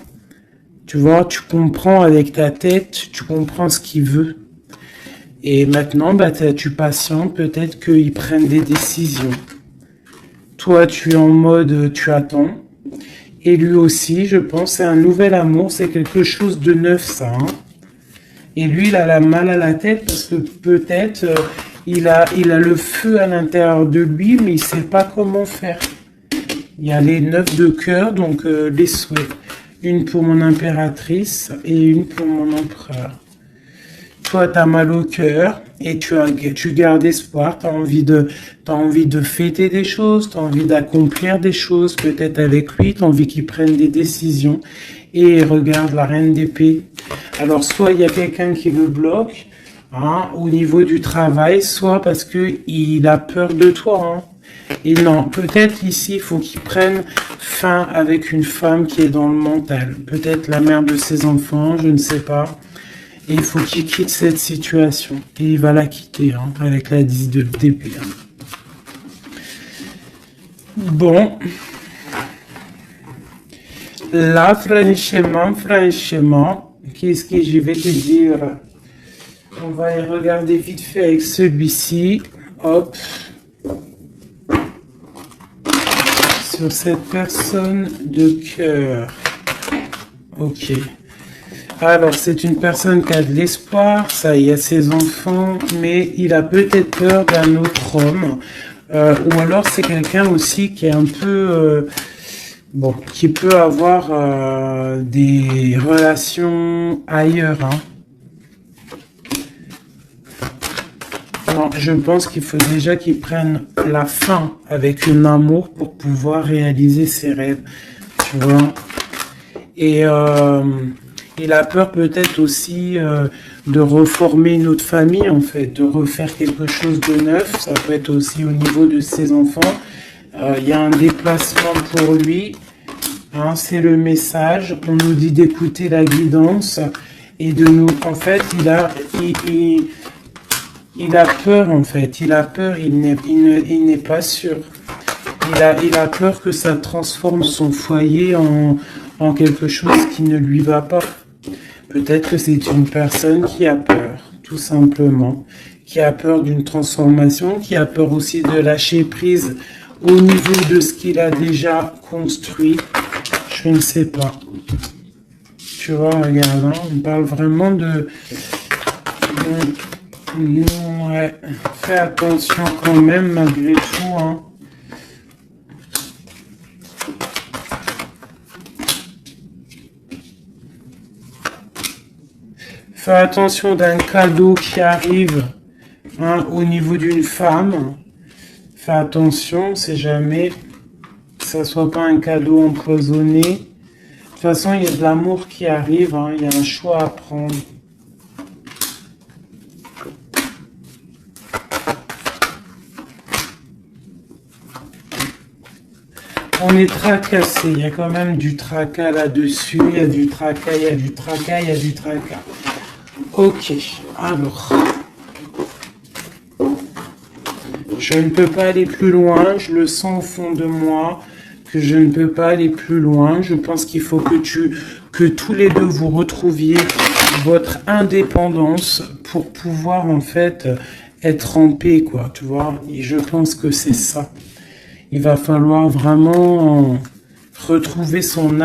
Tu vois, tu comprends avec ta tête. Tu comprends ce qu'il veut. Et maintenant, bah, tu patientes, peut-être qu'ils prennent des décisions. Toi, tu es en mode, tu attends. Et lui aussi, je pense, c'est un nouvel amour, c'est quelque chose de neuf, ça. Hein. Et lui, il a la mal à la tête parce que peut-être il a le feu à l'intérieur de lui, mais il sait pas comment faire. Il y a les 9 de cœur, donc les souhaits. Une pour mon impératrice et une pour mon empereur. Toi, tu as mal au cœur et tu gardes espoir, tu as envie de fêter des choses, tu as envie d'accomplir des choses, peut-être avec lui, tu as envie qu'il prenne des décisions. Et regarde la reine d'épée. Alors, soit il y a quelqu'un qui le bloque hein, au niveau du travail, soit parce qu'il a peur de toi. Hein. Et non, peut-être ici, il faut qu'il prenne fin avec une femme qui est dans le mental. Peut-être la mère de ses enfants, je ne sais pas. Et il faut qu'il quitte cette situation. Et il va la quitter, hein, avec la 10 d'épée. Hein. Bon. Là, franchement, qu'est-ce que je vais te dire? On va y regarder vite fait avec celui-ci. Hop. sur cette personne de cœur. Ok. Alors, c'est une personne qui a de l'espoir, ça, il y a ses enfants, mais il a peut-être peur d'un autre homme. Ou alors, c'est quelqu'un aussi qui est un peu... bon, qui peut avoir des relations ailleurs, hein. Non, je pense qu'il faut déjà qu'il prenne la fin avec un amour pour pouvoir réaliser ses rêves, tu vois. Et il a peur peut-être aussi de reformer une autre famille, en fait, de refaire quelque chose de neuf. Ça peut être aussi au niveau de ses enfants. Il y a un déplacement pour lui. Hein, c'est le message. On nous dit d'écouter la guidance et de nous... En fait, il a peur, en fait. Il a peur, il n'est pas sûr. Il a peur que ça transforme son foyer en quelque chose qui ne lui va pas. Peut-être que c'est une personne qui a peur, tout simplement. Qui a peur d'une transformation, qui a peur aussi de lâcher prise au niveau de ce qu'il a déjà construit. Je ne sais pas. Tu vois, regarde, hein, on parle vraiment de... Ouais, fais attention quand même malgré tout, hein. Fais attention d'un cadeau qui arrive, hein, au niveau d'une femme. Fais attention, c'est jamais que ça soit pas un cadeau empoisonné. De toute façon, il y a de l'amour qui arrive, hein, il y a un choix à prendre. On est tracassé, il y a quand même du tracas là-dessus, il y a du tracas, il y a du tracas, il y a du tracas. Ok, alors. Je ne peux pas aller plus loin, je le sens au fond de moi, que je ne peux pas aller plus loin. Je pense qu'il faut que tous les deux vous retrouviez votre indépendance pour pouvoir en fait être en paix, quoi, tu vois. Et je pense que c'est ça. Il va falloir vraiment retrouver son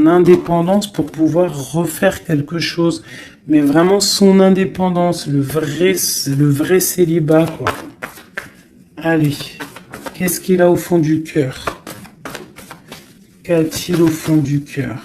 indépendance pour pouvoir refaire quelque chose. Mais vraiment son indépendance, le vrai célibat, quoi. Allez, qu'est-ce qu'il a au fond du cœur? Qu'a-t-il au fond du cœur?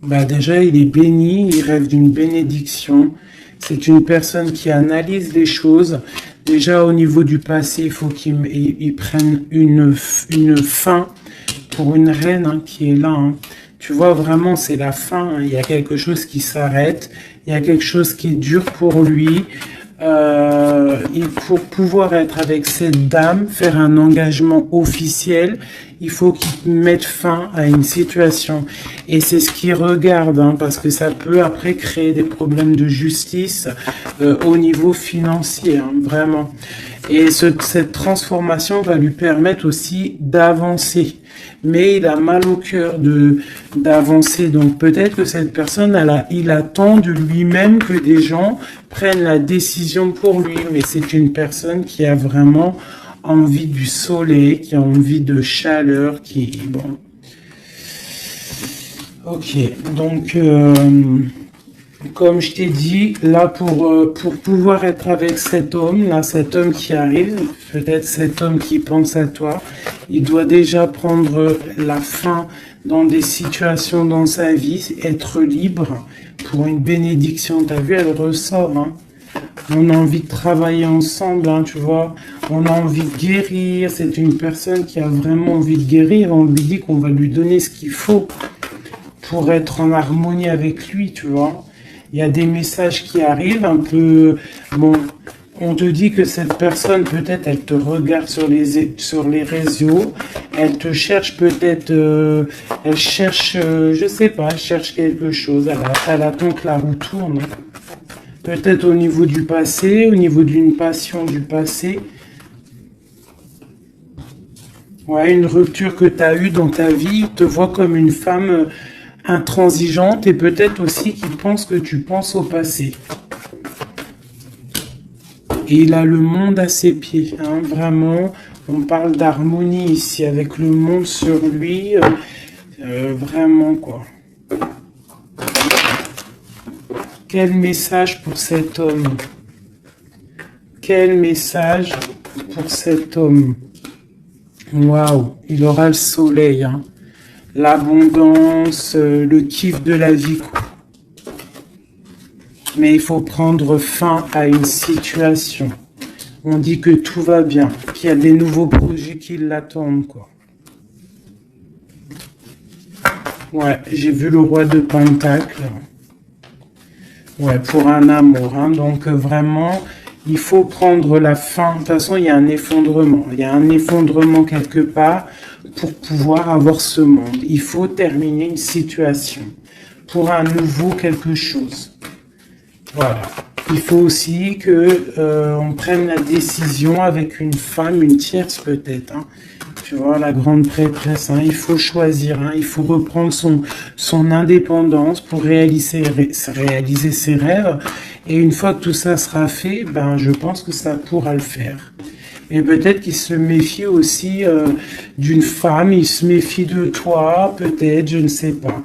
Bah déjà, il est béni, il rêve d'une bénédiction. C'est une personne qui analyse les choses. Déjà, au niveau du passé, il faut qu'il prenne une fin pour une reine, hein, qui est là. Hein. Tu vois, vraiment, c'est la fin. Hein. Il y a quelque chose qui s'arrête. Il y a quelque chose qui est dur pour lui. Pour pouvoir être avec cette dame, faire un engagement officiel, il faut qu'il mette fin à une situation. Et c'est ce qu'il regarde, hein, parce que ça peut après créer des problèmes de justice au niveau financier, hein, vraiment. Et cette transformation va lui permettre aussi d'avancer. Mais il a mal au cœur d'avancer. Donc peut-être que cette personne, il attend de lui-même que des gens prennent la décision pour lui. Mais c'est une personne qui a vraiment envie du soleil, qui a envie de chaleur, qui... Bon. Ok, donc... comme je t'ai dit, là, pour pouvoir être avec cet homme qui arrive, peut-être cet homme qui pense à toi, il doit déjà prendre la fin dans des situations dans sa vie, être libre pour une bénédiction. T'as vu, elle ressort, hein. On a envie de travailler ensemble, hein, tu vois. On a envie de guérir. C'est une personne qui a vraiment envie de guérir. On lui dit qu'on va lui donner ce qu'il faut pour être en harmonie avec lui, tu vois. Il y a des messages qui arrivent un peu... Bon, on te dit que cette personne, peut-être, elle te regarde sur les réseaux. Elle te cherche peut-être... elle cherche, je sais pas, elle cherche quelque chose. Elle attend que la roue tourne. Peut-être au niveau du passé, au niveau d'une passion du passé. Ouais, une rupture que tu as eue dans ta vie. Te voit comme une femme... intransigeante et peut-être aussi qui pense que tu penses au passé. Et il a le monde à ses pieds, hein, vraiment. On parle d'harmonie ici, avec le monde sur lui, vraiment, quoi. Quel message pour cet homme? Quel message pour cet homme? Waouh, il aura le soleil, hein. L'abondance, le kiff de la vie, quoi. Mais il faut prendre fin à une situation. On dit que tout va bien, qu'il y a des nouveaux projets qui l'attendent, quoi. Ouais, j'ai vu le roi de Pentacle. Ouais, pour un amour, hein. Donc vraiment, il faut prendre la fin. De toute façon, il y a un effondrement. Il y a un effondrement quelque part pour pouvoir avoir ce monde. Il faut terminer une situation pour un nouveau quelque chose. Voilà. Il faut aussi que on prenne la décision avec une femme, une tierce peut-être. Hein. Tu vois, la grande prêtresse. Hein. Il faut choisir. Hein. Il faut reprendre son indépendance pour réaliser ses rêves. Et une fois que tout ça sera fait, ben je pense que ça pourra le faire. Et peut-être qu'il se méfie aussi d'une femme. Il se méfie de toi, peut-être, je ne sais pas.